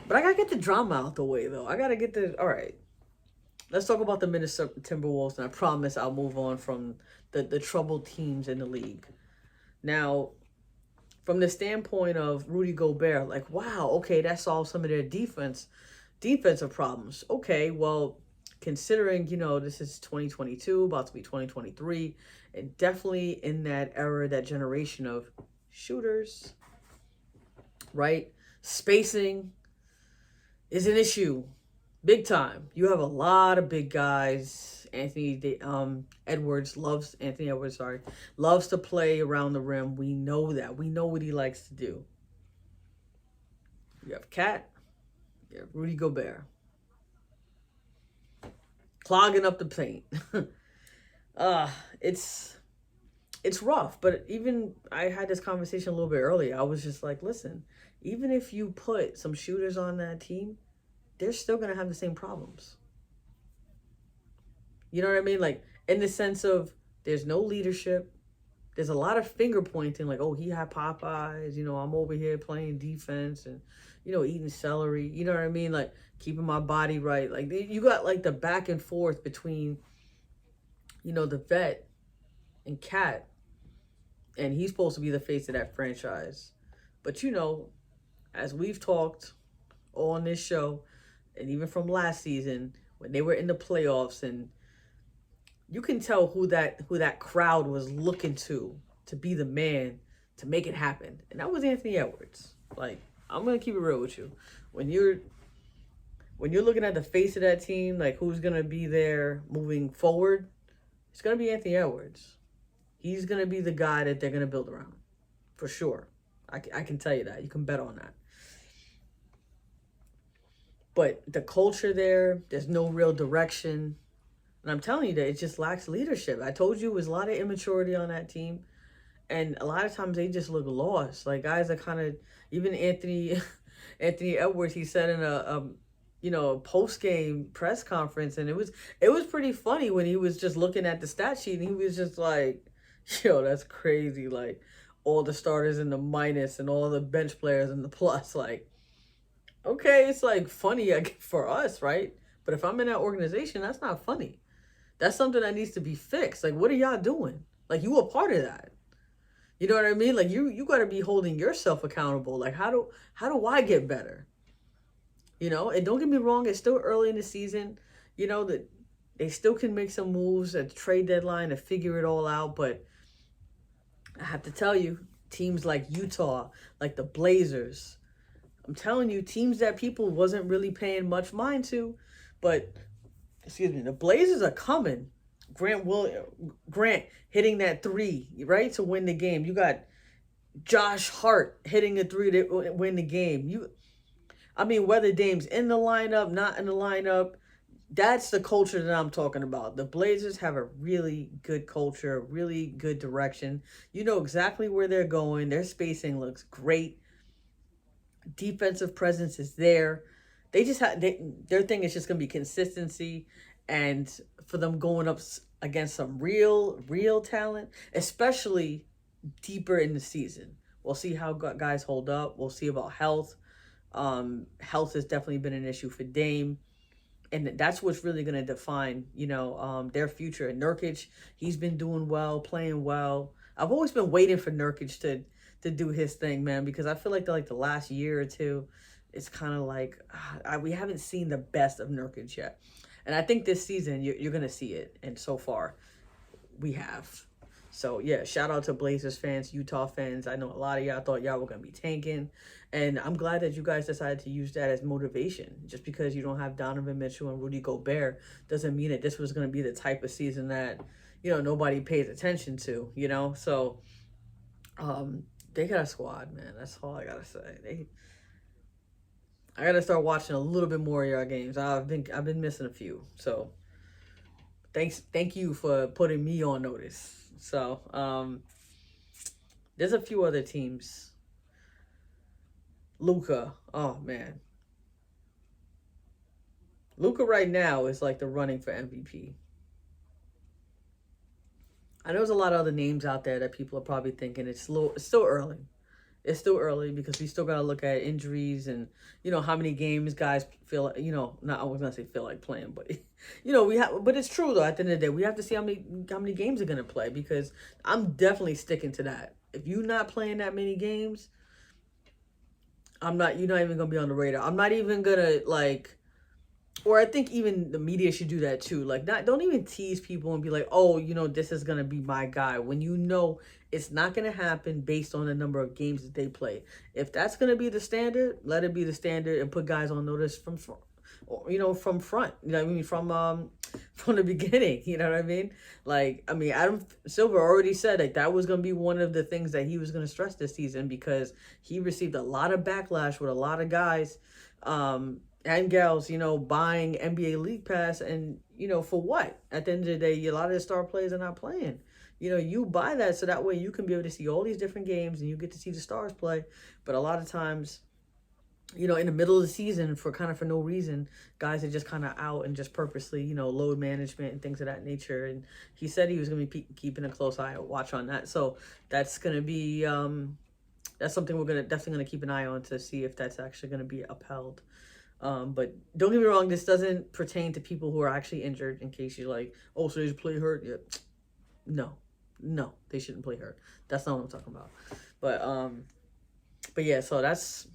But I got to get the drama out the way, though. All right. Let's talk about the Minnesota Timberwolves, and I promise I'll move on from the troubled teams in the league. Now, from the standpoint of Rudy Gobert, like, wow, okay, that solves some of their defensive problems. Okay, well, considering, you know, this is 2022, about to be 2023, and definitely in that era, that generation of shooters, right? Spacing is an issue, big time. You have a lot of big guys. Anthony Edwards loves to play around the rim. We know that. We know what he likes to do. You have Cat, you have Rudy Gobert, clogging up the paint. It's rough, but even I had this conversation a little bit earlier. I was just like, listen, even if you put some shooters on that team, they're still going to have the same problems. You know what I mean? Like, in the sense of there's no leadership. There's a lot of finger pointing, like, oh, he had Popeyes, you know, I'm over here playing defense and, you know, eating celery. You know what I mean? Like, keeping my body right. Like, you got, like, the back and forth between the vet and Cat, and he's supposed to be the face of that franchise. But as we've talked on this show, and even from last season when they were in the playoffs, and you can tell who that crowd was looking to be the man to make it happen, and that was Anthony Edwards. Like, I'm gonna keep it real with you. When you're looking at the face of that team, like who's gonna be there moving forward, it's gonna be Anthony Edwards. He's gonna be the guy that they're gonna build around, for sure. I can tell you that. You can bet on that. But the culture there's no real direction. And I'm telling you that it just lacks leadership. I told you it was a lot of immaturity on that team. And a lot of times they just look lost. Like, guys are kind of, even Anthony Edwards, he said in a post-game press conference, and it was pretty funny when he was just looking at the stat sheet, and he was just like, yo, that's crazy. Like, all the starters in the minus and all the bench players in the plus. Like, okay, it's like funny for us, right? But if I'm in that organization, that's not funny. That's something that needs to be fixed. Like, what are y'all doing? Like, you a part of that. You know what I mean? Like, you got to be holding yourself accountable. Like, how do I get better? And don't get me wrong, it's still early in the season. That they still can make some moves at the trade deadline to figure it all out. But I have to tell you, teams like Utah, like the Blazers, I'm telling you, teams that people wasn't really paying much mind to, but the Blazers are coming. Grant hitting that three, right, to win the game. You got Josh Hart hitting a three to win the game. Whether Dame's in the lineup, not in the lineup, that's the culture that I'm talking about. The Blazers have a really good culture, really good direction. You know exactly where they're going. Their spacing looks great. Defensive presence is there. They just their thing is just going to be consistency, and for them going up against some real talent, especially deeper in the season. We'll see how guys hold up. We'll see about health. Health has definitely been an issue for Dame, and that's what's really going to define, their future. And Nurkic, he's been doing well, playing well. I've always been waiting for Nurkic to do his thing, man, because I feel like the last year or two, it's kind of like we haven't seen the best of Nurkic yet. And I think this season you're going to see it. And so far, we have. So, yeah, shout out to Blazers fans, Utah fans. I know a lot of y'all thought y'all were going to be tanking. And I'm glad that you guys decided to use that as motivation. Just because you don't have Donovan Mitchell and Rudy Gobert doesn't mean that this was going to be the type of season that, nobody pays attention to, So, they got a squad, man. That's all I got to say. I got to start watching a little bit more of your games. I've been missing a few. So, thank you for putting me on notice. So, there's a few other teams. Luka, oh man. Luka right now is like the running for MVP. I know there's a lot of other names out there that people are probably thinking it's still early. It's still early because we still got to look at injuries and, how many games guys feel, not, I was going to say feel like playing, but, but it's true though. At the end of the day, we have to see how many games are going to play, because I'm definitely sticking to that. If you're not playing that many games, you're not even going to be on the radar. I'm not even going to or I think even the media should do that too. Don't even tease people and be like, oh, this is going to be my guy, when it's not going to happen based on the number of games that they play. If that's going to be the standard, let it be the standard and put guys on notice from front. From the beginning, you know what I mean? Adam Silver already said that was going to be one of the things that he was going to stress this season, because he received a lot of backlash with a lot of guys, and gals, buying NBA League Pass, and, for what? At the end of the day, a lot of the star players are not playing. You buy that so that way you can be able to see all these different games and you get to see the stars play. But a lot of times, in the middle of the season, for no reason, guys are just kind of out and just purposely, load management and things of that nature. And he said he was going to be keeping a close watch on that. So that's going to be, that's something we're definitely going to keep an eye on to see if that's actually going to be upheld. But don't get me wrong, this doesn't pertain to people who are actually injured. In case you're like, oh, so they should play hurt? Yeah, no, no, they shouldn't play hurt. That's not what I'm talking about. But yeah, so that's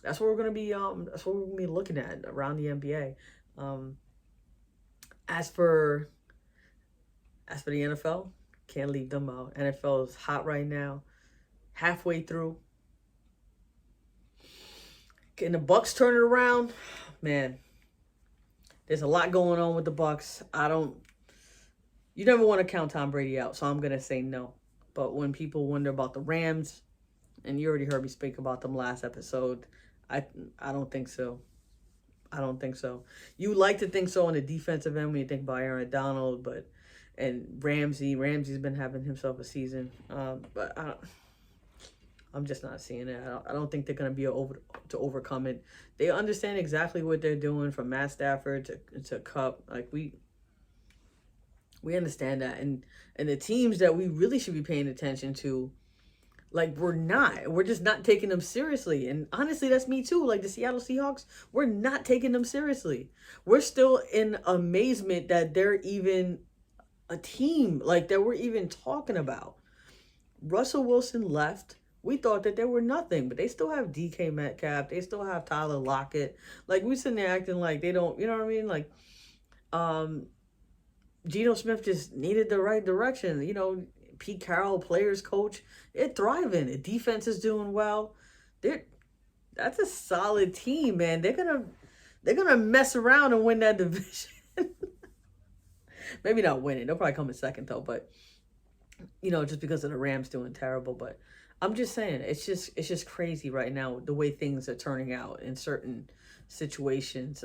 what we're gonna be that's what we're gonna be looking at around the NBA. As for the NFL, can't leave them out. NFL is hot right now, halfway through. Getting the Bucks turn it around, man. There's a lot going on with the Bucks. You never want to count Tom Brady out, so I'm gonna say no. But when people wonder about the Rams, and you already heard me speak about them last episode, I don't think so. I don't think so. You like to think so on the defensive end when you think about Aaron Donald, and Ramsey's been having himself a season, but I'm just not seeing it. I don't think they're gonna be able to overcome it. They understand exactly what they're doing, from Matt Stafford to Cup. Like we understand that, and the teams that we really should be paying attention to, like we're just not taking them seriously. And honestly, that's me too. Like the Seattle Seahawks, we're not taking them seriously. We're still in amazement that they're even a team, like that we're even talking about. Russell Wilson left. We thought that they were nothing, but they still have DK Metcalf. They still have Tyler Lockett. Like we sitting there acting like they don't, you know what I mean? Like, Geno Smith just needed the right direction. You know, Pete Carroll, players coach, they're thriving. The defense is doing well. That's a solid team, man. They're gonna mess around and win that division. Maybe not win it. They'll probably come in second though, but just because of the Rams doing terrible. But I'm just saying, it's just crazy right now the way things are turning out in certain situations.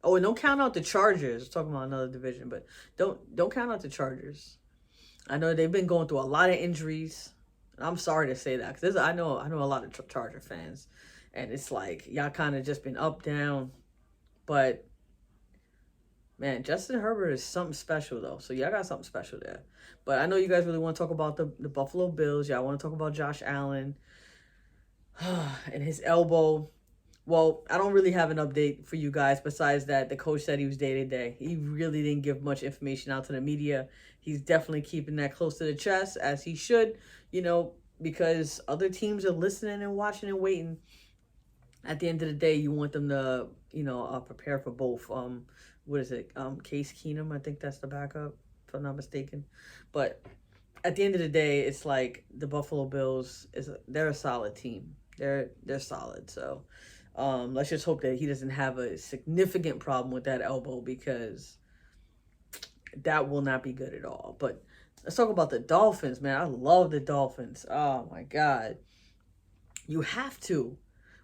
Oh, and don't count out the Chargers. We're talking about another division, but don't count out the Chargers. I know they've been going through a lot of injuries. I'm sorry to say that, because I know a lot of Charger fans, and it's like y'all kind of just been up, down. But man, Justin Herbert is something special though. So y'all got something special there. But I know you guys really want to talk about the Buffalo Bills. Y'all want to talk about Josh Allen and his elbow. Well, I don't really have an update for you guys besides that the coach said he was day-to-day. He really didn't give much information out to the media. He's definitely keeping that close to the chest, as he should, because other teams are listening and watching and waiting. At the end of the day, you want them to, prepare for both. What is it? Case Keenum, I think that's the backup, if I'm not mistaken. But at the end of the day, it's like the Buffalo Bills they're a solid team. They're solid. So let's just hope that he doesn't have a significant problem with that elbow, because that will not be good at all. But let's talk about the Dolphins, man. I love the Dolphins. Oh my God. You have to.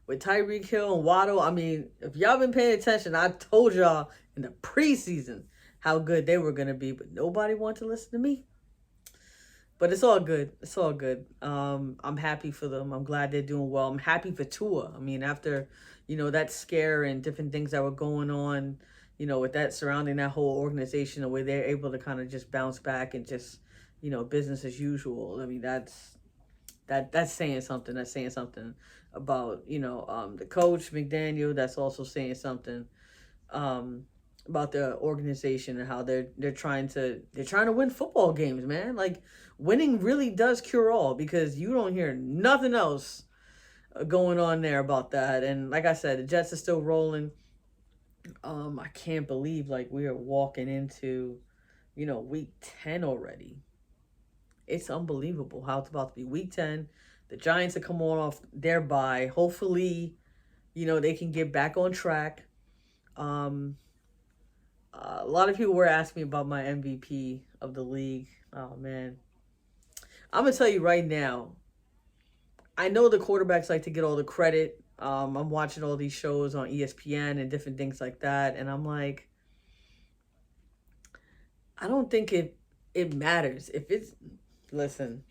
With Tyreek Hill and Waddle, I mean, if y'all been paying attention, I told y'all in the preseason how good they were going to be, but nobody wanted to listen to me. But it's all good. It's all good. I'm happy for them. I'm glad they're doing well. I'm happy for Tua. I mean, after, that scare and different things that were going on, with that surrounding that whole organization, the way they're able to kind of just bounce back and just, business as usual. I mean, that's saying something. That's saying something about, the coach, McDaniel. That's also saying something about the organization and how they're trying to win football games, man. Like, winning really does cure all, because you don't hear nothing else going on there about that. And like I said, the Jets are still rolling. I can't believe we are walking into, week 10 already. It's unbelievable how it's about to be week 10. The Giants are coming off their bye. Hopefully, they can get back on track. A lot of people were asking me about my MVP of the league. Oh, man. I'm going to tell you right now, I know the quarterbacks like to get all the credit. I'm watching all these shows on ESPN and different things like that, and I'm like, I don't think it matters. If it's, listen,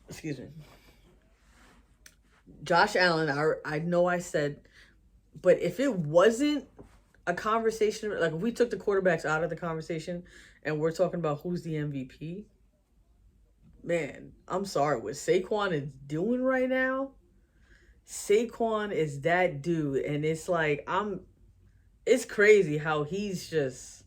excuse me. Josh Allen, I know I said, but if it wasn't a conversation, like if we took the quarterbacks out of the conversation and we're talking about who's the MVP, man, I'm sorry. What Saquon is doing right now, Saquon is that dude, and it's like it's crazy how he's just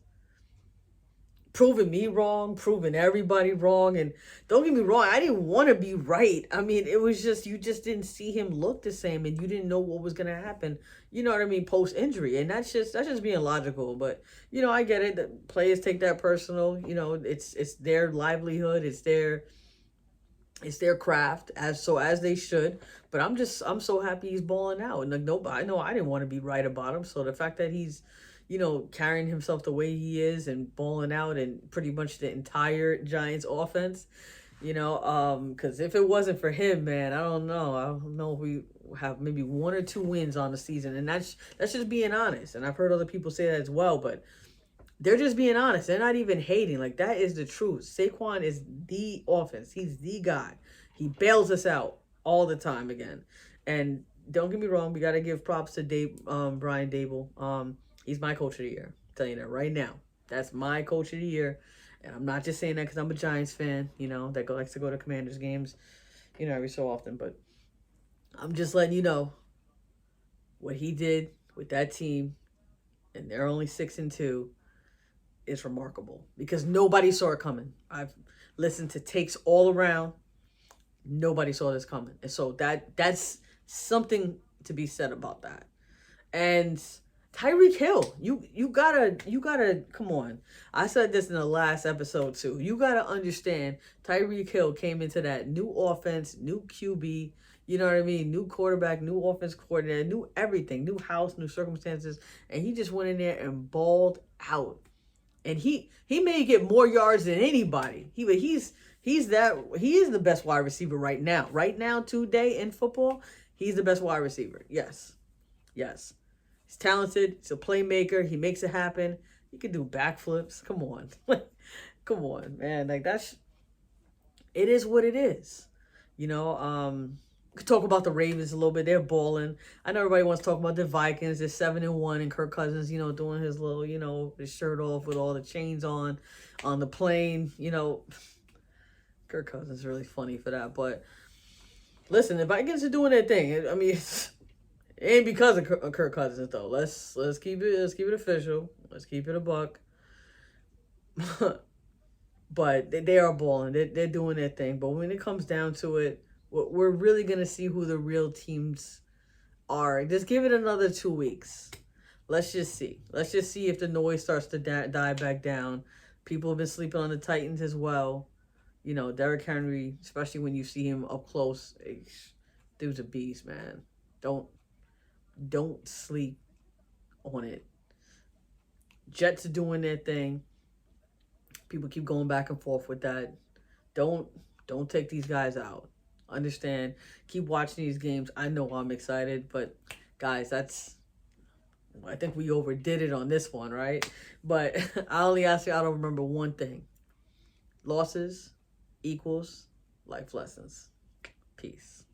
proving me wrong, proving everybody wrong. And don't get me wrong, I didn't want to be right. I mean, it was just, you just didn't see him look the same, and you didn't know what was gonna happen. You know what I mean, post injury, and that's just being logical. But I get it. The players take that personal. It's their livelihood. It's their craft, as they should. But I'm so happy he's balling out. And like, nobody, I know I didn't want to be right about him. So the fact that he's carrying himself the way he is and balling out and pretty much the entire Giants offense, because if it wasn't for him, man, I don't know if we have maybe 1 or 2 wins on the season. And that's just being honest. And I've heard other people say that as well, but they're just being honest. They're not even hating. Like, that is the truth. Saquon is the offense. He's the guy. He bails us out all the time again. And don't get me wrong, we got to give props to Brian Daboll. He's my coach of the year. I'm telling you that right now. That's my coach of the year. And I'm not just saying that because I'm a Giants fan, that likes to go to Commanders games, every so often. But I'm just letting you know what he did with that team, and they're only 6-2. Is remarkable because nobody saw it coming. I've listened to takes all around. Nobody saw this coming. And so that's something to be said about that. And Tyreek Hill, you gotta come on. I said this in the last episode too. You gotta understand Tyreek Hill came into that new offense, new QB, you know what I mean? New quarterback, new offense coordinator, new everything, new house, new circumstances. And he just went in there and balled out. And he may get more yards than anybody. He is the best wide receiver right now. Right now, today in football, he's the best wide receiver. Yes. He's talented. He's a playmaker. He makes it happen. He can do backflips. Come on. Come on, man. Like, it is what it is. We could talk about the Ravens a little bit. They're balling. I know everybody wants to talk about the Vikings. They're 7-1, and Kirk Cousins, doing his little, his shirt off with all the chains on the plane. Kirk Cousins is really funny for that. But listen, the Vikings are doing their thing. I mean, it ain't because of Kirk Cousins though. Let's keep it official. Let's keep it a buck. But they are balling. They're doing their thing. But when it comes down to it, we're really going to see who the real teams are. Just give it another 2 weeks. Let's just see. Let's just see if the noise starts to die back down. People have been sleeping on the Titans as well. Derrick Henry, especially when you see him up close, dude's a beast, man. Don't sleep on it. Jets are doing their thing. People keep going back and forth with that. Don't take these guys out. Understand, keep watching these games. I know I'm excited, but guys, I think we overdid it on this one, right? But I only ask you, I don't remember one thing. Losses equals life lessons. Peace.